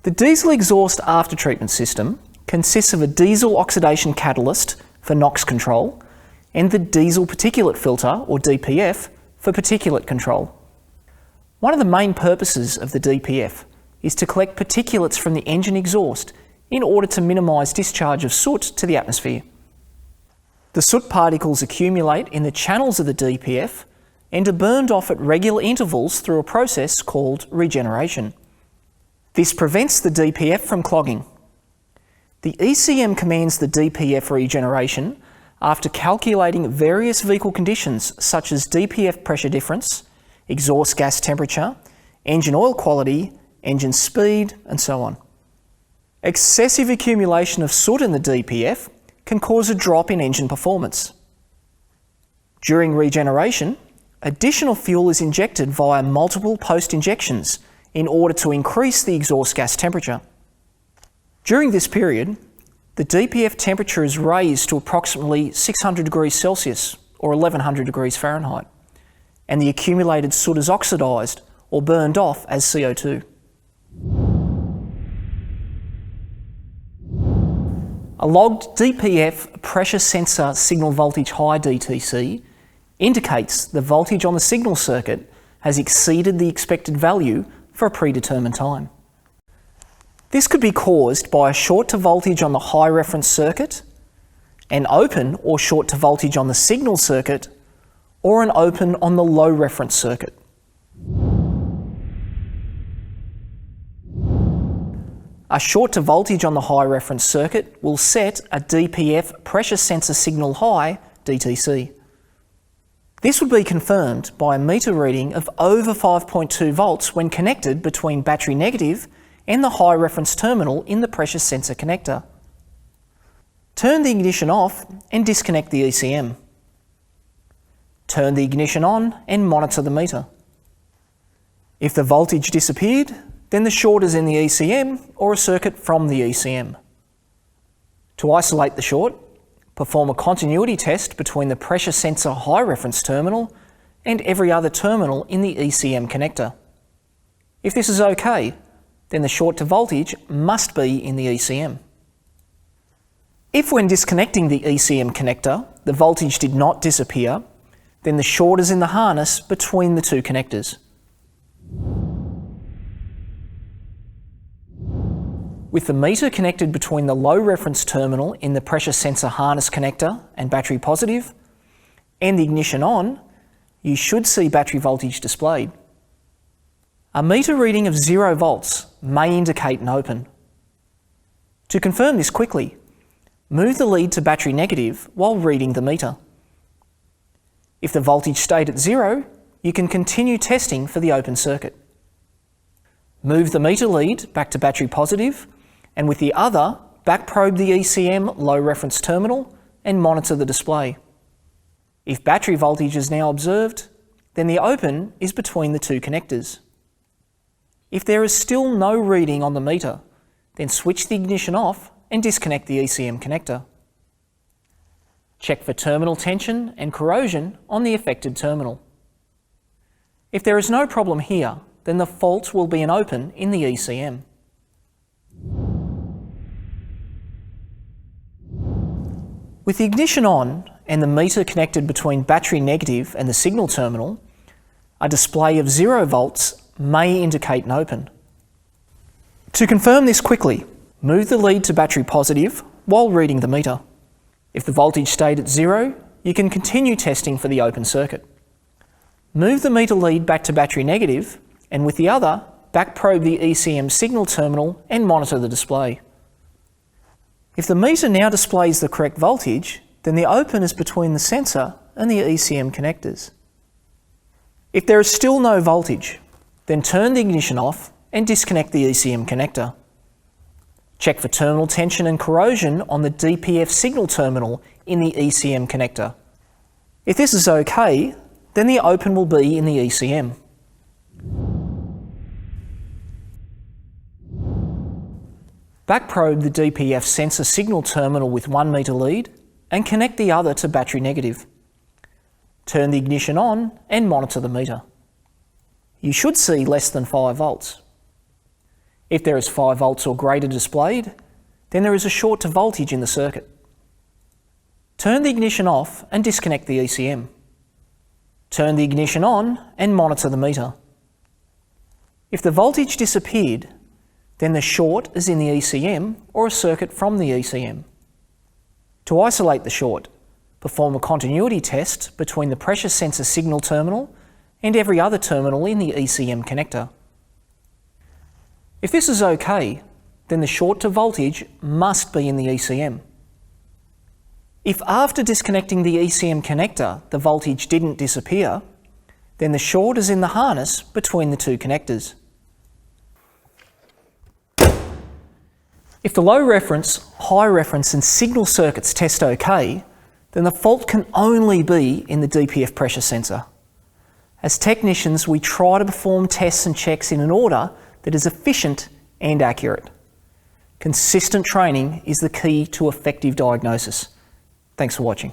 The diesel exhaust aftertreatment system consists of a diesel oxidation catalyst for NOx control and the diesel particulate filter, or DPF, for particulate control. One of the main purposes of the DPF is to collect particulates from the engine exhaust in order to minimise discharge of soot to the atmosphere. The soot particles accumulate in the channels of the DPF and are burned off at regular intervals through a process called regeneration. This prevents the DPF from clogging. The ECM commands the DPF regeneration after calculating various vehicle conditions such as DPF pressure difference, exhaust gas temperature, engine oil quality, engine speed, and so on. Excessive accumulation of soot in the DPF can cause a drop in engine performance. During regeneration, additional fuel is injected via multiple post-injections in order to increase the exhaust gas temperature. During this period, the DPF temperature is raised to approximately 600 degrees Celsius or 1100 degrees Fahrenheit, and the accumulated soot is oxidised or burned off as CO2. A logged DPF pressure sensor signal voltage high DTC indicates the voltage on the signal circuit has exceeded the expected value for a predetermined time. This could be caused by a short to voltage on the high reference circuit, an open or short to voltage on the signal circuit, or an open on the low reference circuit. A short to voltage on the high reference circuit will set a DPF pressure sensor signal high DTC. This would be confirmed by a meter reading of over 5.2 volts when connected between battery negative and the high reference terminal in the pressure sensor connector. Turn the ignition off and disconnect the ECM. Turn the ignition on and monitor the meter. If the voltage disappeared, then the short is in the ECM or a circuit from the ECM. To isolate the short, perform a continuity test between the pressure sensor high reference terminal and every other terminal in the ECM connector. If this is okay, then the short to voltage must be in the ECM. If when disconnecting the ECM connector, the voltage did not disappear, then the short is in the harness between the two connectors. With the meter connected between the low reference terminal in the pressure sensor harness connector and battery positive, and the ignition on, you should see battery voltage displayed. A meter reading of 0 volts may indicate an open. To confirm this quickly, move the lead to battery negative while reading the meter. If the voltage stayed at 0, you can continue testing for the open circuit. Move the meter lead back to battery positive, and with the other, back probe the ECM low reference terminal and monitor the display. If battery voltage is now observed, then the open is between the two connectors. If there is still no reading on the meter, then switch the ignition off and disconnect the ECM connector. Check for terminal tension and corrosion on the affected terminal. If there is no problem here, then the fault will be an open in the ECM. With the ignition on and the meter connected between battery negative and the signal terminal, a display of 0 volts may indicate an open. To confirm this quickly, move the lead to battery positive while reading the meter. If the voltage stayed at 0, you can continue testing for the open circuit. Move the meter lead back to battery negative, and with the other, back probe the ECM signal terminal and monitor the display. If the meter now displays the correct voltage, then the open is between the sensor and the ECM connectors. If there is still no voltage, then turn the ignition off and disconnect the ECM connector. Check for terminal tension and corrosion on the DPF signal terminal in the ECM connector. If this is okay, then the open will be in the ECM. Back probe the DPF sensor signal terminal with 1 meter lead and connect the other to battery negative. Turn the ignition on and monitor the meter. You should see less than 5 volts. If there is 5 volts or greater displayed, then there is a short to voltage in the circuit. Turn the ignition off and disconnect the ECM. Turn the ignition on and monitor the meter. If the voltage disappeared, then the short is in the ECM or a circuit from the ECM. To isolate the short, perform a continuity test between the pressure sensor signal terminal and every other terminal in the ECM connector. If this is okay, then the short to voltage must be in the ECM. If after disconnecting the ECM connector the voltage didn't disappear, then the short is in the harness between the two connectors. If the low reference, high reference and signal circuits test okay, then the fault can only be in the DPF pressure sensor. As technicians, we try to perform tests and checks in an order that is efficient and accurate. Consistent training is the key to effective diagnosis. Thanks for watching.